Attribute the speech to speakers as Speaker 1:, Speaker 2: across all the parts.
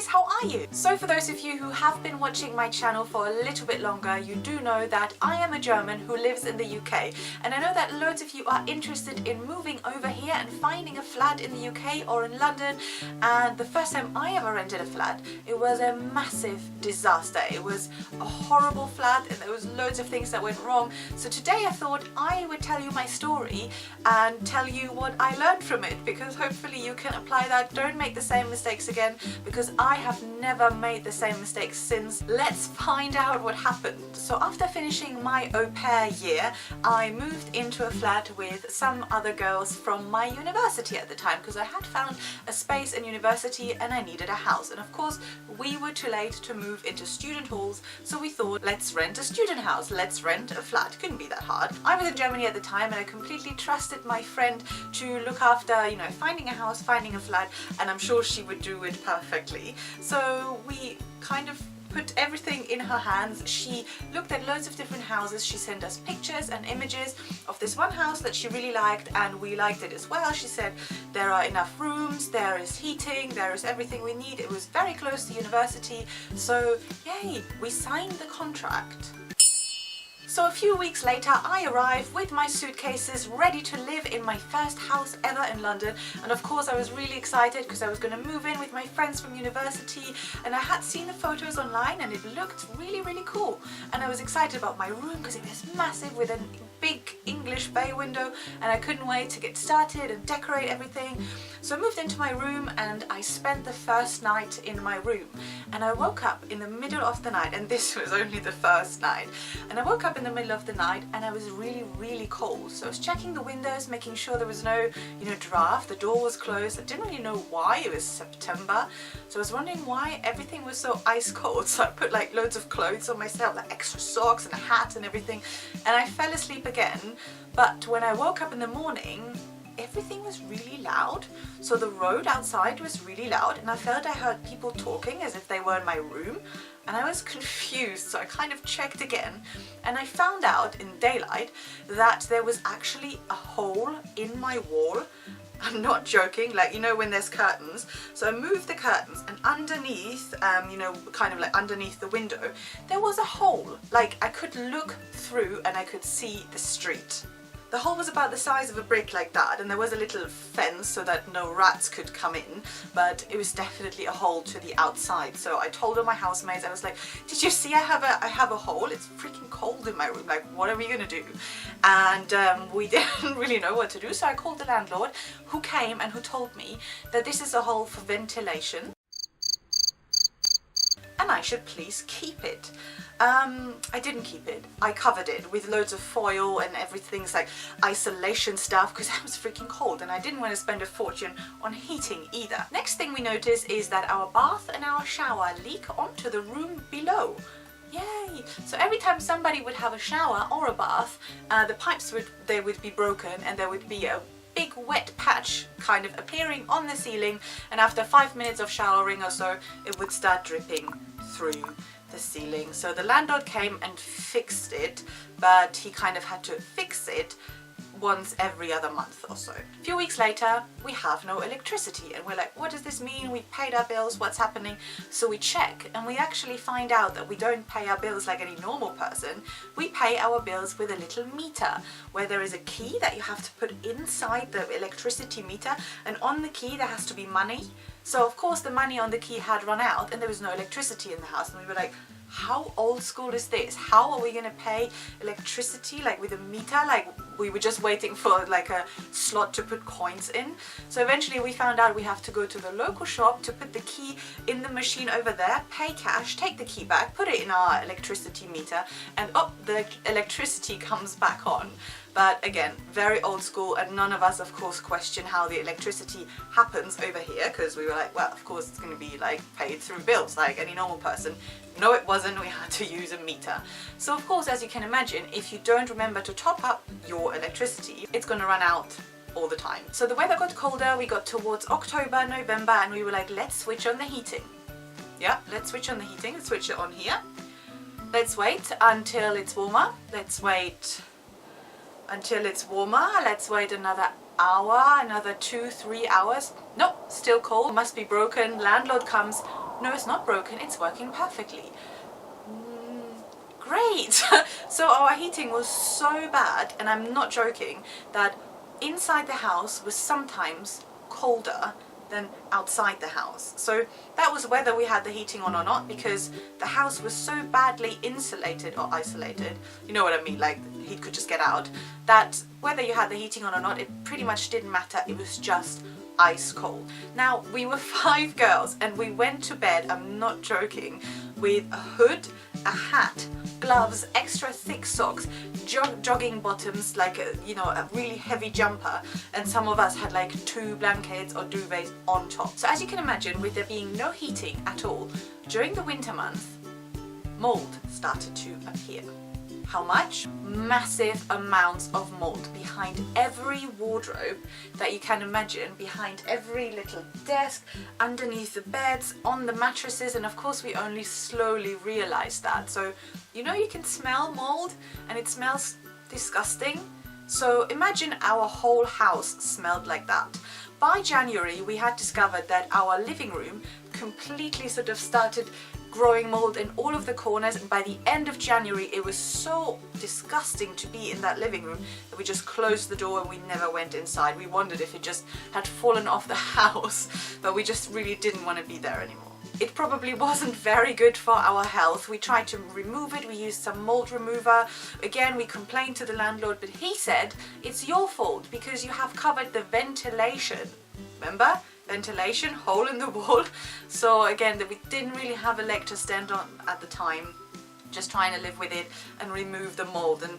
Speaker 1: guys, how are you? So for those of you who have been watching my channel for a little bit longer, you do know that I am a German who lives in the UK, and I know that loads of you are interested in moving over here and finding a flat in the UK or in London. And the first time I ever rented a flat, it was a massive disaster. It was a horrible flat and there was loads of things that went wrong. So today I thought I would tell you my story and tell you what I learned from it, because hopefully you can apply that. Don't make the same mistakes again, because I have never made the same mistakes since. Let's find out what happened. So after finishing my au pair year, I moved into a flat with some other girls from my university at the time, because I had found a space in university and I needed a house. And of course we were too late to move into student halls, so we thought, let's rent a student house, let's rent a flat. Couldn't be that hard. I was in Germany at the time and I completely trusted my friend to look after, you know, finding a house, finding a flat, and I'm sure she would do it perfectly. So we kind of put everything in her hands. She looked at loads of different houses. She sent us pictures and images of this one house that she really liked, and we liked it as well. She said there are enough rooms, there is heating, there is everything we need. It was very close to university, so yay, we signed the contract. So a few weeks later I arrived with my suitcases ready to live in my first house ever in London, and of course I was really excited because I was going to move in with my friends from university, and I had seen the photos online and it looked really cool, and I was excited about my room because it was massive with a big English bay window, and I couldn't wait to get started and decorate everything. So I moved into my room and I spent the first night in my room, and I woke up in the middle of the night, and this was only the first night, and I woke up in the middle of the night and I was really cold. So I was checking the windows, making sure there was no, you know, draft. The door was closed. I didn't really know why. It was September, so I was wondering why everything was so ice cold. So I put like loads of clothes on myself, like extra socks and a hat and everything, and I fell asleep again. But when I woke up in the morning, everything was really loud. So the road outside was really loud, and I felt I heard people talking as if they were in my room, and I was confused. So I kind of checked again, and I found out in daylight that there was actually a hole in my wall. I'm not joking, like, you know when there's curtains. So I moved the curtains, and underneath, you know, kind of like underneath the window, there was a hole. Like I could look through and I could see the street. The hole was about the size of a brick, like that, and there was a little fence so that no rats could come in, but it was definitely a hole to the outside. So I told all my housemates, I was like, did you see I have a hole? It's freaking cold in my room, like what are we gonna do? And we didn't really know what to do, so I called the landlord, who came and who told me that this is a hole for ventilation and I should please keep it. I didn't keep it. I covered it with loads of foil and everything's like isolation stuff, because I was freaking cold and I didn't want to spend a fortune on heating either. Next thing we noticed is that our bath and our shower leak onto the room below. Yay! So every time somebody would have a shower or a bath, the pipes would be broken, and there would be a big wet patch kind of appearing on the ceiling, and after 5 minutes of showering or so it would start dripping through the ceiling. So the landlord came and fixed it, but he kind of had to fix it once every other month or so. A few weeks later we have no electricity, and we're like, what does this mean? We paid our bills, what's happening? So we check, and we actually find out that we don't pay our bills like any normal person. We pay our bills with a little meter where there is a key that you have to put inside the electricity meter, and on the key there has to be money. So of course the money on the key had run out and there was no electricity in the house, and we were like, how old school is this? How are we gonna pay electricity like with a meter? Like we were just waiting for like a slot to put coins in. So eventually we found out we have to go to the local shop to put the key in the machine over there, pay cash, take the key back, put it in our electricity meter, and the electricity comes back on. But again, very old school, and none of us of course question how the electricity happens over here, because we were like, well, of course it's going to be like paid through bills like any normal person. No, it wasn't. We had to use a meter. So of course, as you can imagine, if you don't remember to top up your electricity, it's going to run out all the time. So the weather got colder, we got towards October, November, and we were like, let's switch on the heating. Yeah, let's switch on the heating. Let's switch it on here. Let's wait until it's warmer. Let's wait until it's warmer. Let's wait another hour, another 2-3 hours. Nope, still cold, must be broken. Landlord comes, No, it's not broken, it's working perfectly. Great! So our heating was so bad, and I'm not joking, that inside the house was sometimes colder than outside the house. So that was whether we had the heating on or not, because the house was so badly insulated or isolated, you know what I mean, like heat could just get out, that whether you had the heating on or not, it pretty much didn't matter. It was just ice cold. Now, we were 5 girls and we went to bed, I'm not joking, with a hood, a hat, gloves, extra thick socks, jogging bottoms, like a really heavy jumper, and some of us had like 2 blankets or duvets on top. So as you can imagine, with there being no heating at all, during the winter months, mold started to appear. How much? Massive amounts of mold behind every wardrobe that you can imagine, behind every little desk, underneath the beds, on the mattresses, and of course we only slowly realized that. So you can smell mold and it smells disgusting. So imagine our whole house smelled like that. By January we had discovered that our living room completely sort of started growing mold in all of the corners, and by the end of January it was so disgusting to be in that living room that we just closed the door and we never went inside. We wondered if it just had fallen off the house, but we just really didn't want to be there anymore. It probably wasn't very good for our health. We tried to remove it, we used some mold remover. Again, we complained to the landlord, but he said, it's your fault because you have covered the ventilation. Remember? Ventilation, hole in the wall. So again, that we didn't really have a leg to stand on at the time, just trying to live with it and remove the mold. And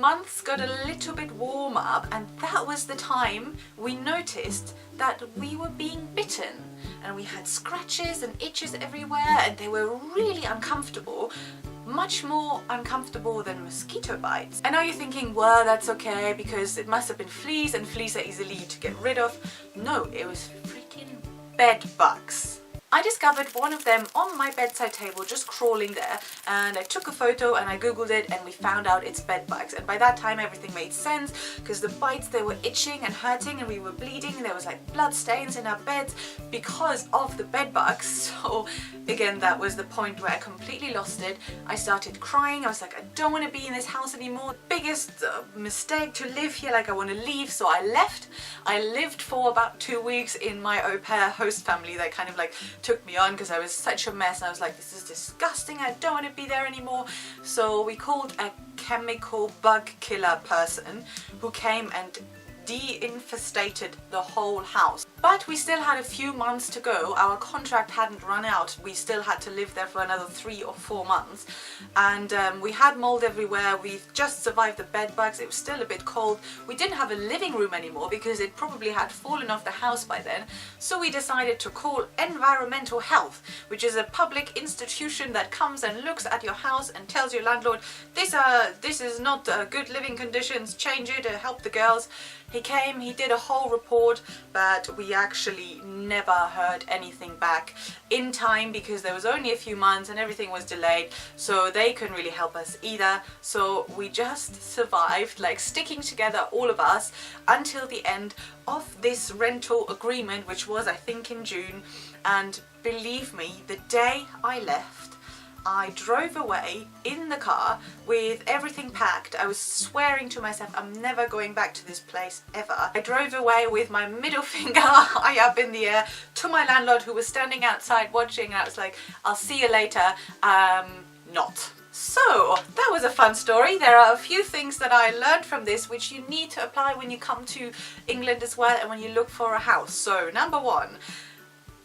Speaker 1: months got a little bit warmer, and that was the time we noticed that we were being bitten, and we had scratches and itches everywhere, and they were really uncomfortable. Much more uncomfortable than mosquito bites. I know you're thinking, well, that's okay because it must have been fleas, and fleas are easily to get rid of. No, it was freaking bed bugs. I discovered one of them on my bedside table just crawling there, and I took a photo and I googled it, and we found out it's bed bugs. And by that time everything made sense, because the bites, they were itching and hurting and we were bleeding and there was like blood stains in our beds because of the bed bugs. So again, that was the point where I completely lost it. I started crying. I was like, I don't want to be in this house anymore. Biggest mistake to live here, like I want to leave. So I left. I lived for about 2 weeks in my au pair host family that kind of like took me on, because I was such a mess and I was like, this is disgusting, I don't want to be there anymore. So we called a chemical bug killer person who came and de-infestated the whole house. But we still had a few months to go. Our contract hadn't run out. We still had to live there for another 3 or 4 months, and we had mold everywhere. We just survived the bed bugs. It was still a bit cold. We didn't have a living room anymore because it probably had fallen off the house by then. So we decided to call Environmental Health, which is a public institution that comes and looks at your house and tells your landlord, this is not good living conditions, change it, help the girls. He came, he did a whole report, but we actually never heard anything back in time because there was only a few months and everything was delayed, so they couldn't really help us either. So we just survived, like sticking together, all of us, until the end of this rental agreement, which was, I think, in June. And believe me, the day I left, I drove away in the car with everything packed. I was swearing to myself, I'm never going back to this place ever. I drove away with my middle finger high up in the air to my landlord, who was standing outside watching, and I was like, I'll see you later. Not. So that was a fun story. There are a few things that I learned from this which you need to apply when you come to England as well, and when you look for a house. So number 1,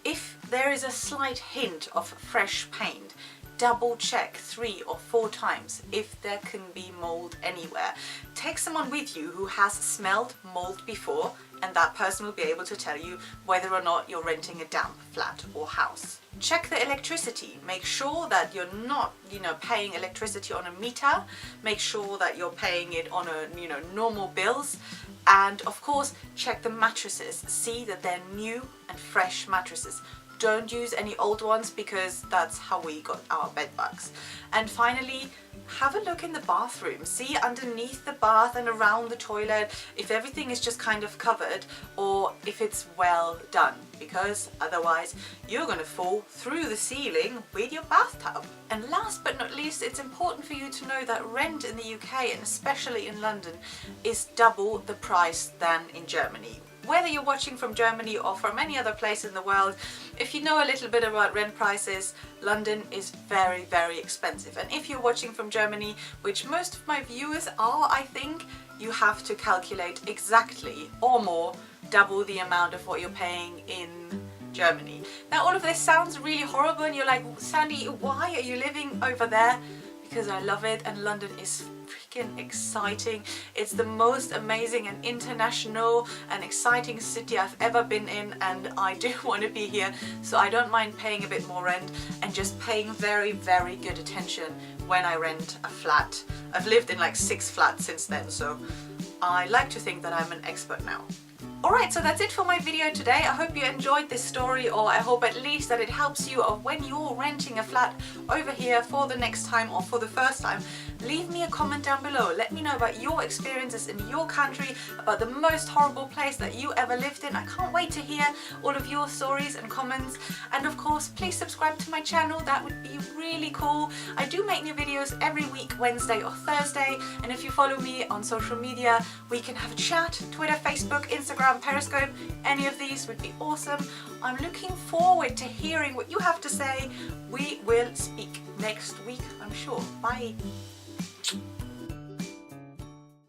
Speaker 1: if there is a slight hint of fresh paint, double check 3 or 4 times if there can be mold anywhere. Take someone with you who has smelled mold before, and that person will be able to tell you whether or not you're renting a damp flat or house. Check the electricity. Make sure that you're not, paying electricity on a meter. Make sure that you're paying it on a, normal bills. And of course, check the mattresses. See that they're new and fresh mattresses. don't use any old ones because that's how we got our bed bugs. And finally, have a look in the bathroom. See underneath the bath and around the toilet if everything is just kind of covered or if it's well done, because otherwise you're going to fall through the ceiling with your bathtub. And last but not least, it's important for you to know that rent in the UK, and especially in London, is double the price than in Germany. Whether you're watching from Germany or from any other place in the world, if you know a little bit about rent prices, London is very, very expensive. And if you're watching from Germany, which most of my viewers are, I think, you have to calculate exactly or more double the amount of what you're paying in Germany. Now, all of this sounds really horrible and you're like, Sandy, why are you living over there? Because I love it, and London is freaking exciting. It's the most amazing and international and exciting city I've ever been in, and I do want to be here, so I don't mind paying a bit more rent and just paying very, very good attention when I rent a flat. I've lived in like 6 flats since then, so I like to think that I'm an expert now. Alright, so that's it for my video today. I hope you enjoyed this story, or I hope at least that it helps you of when you're renting a flat over here for the next time or for the first time. Leave me a comment down below. Let me know about your experiences in your country, about the most horrible place that you ever lived in. I can't wait to hear all of your stories and comments. And of course, please subscribe to my channel. That would be really cool. I do make new videos every week, Wednesday or Thursday. And if you follow me on social media, we can have a chat. Twitter, Facebook, Instagram, Periscope, any of these would be awesome. I'm looking forward to hearing what you have to say. We will speak next week, I'm sure. Bye.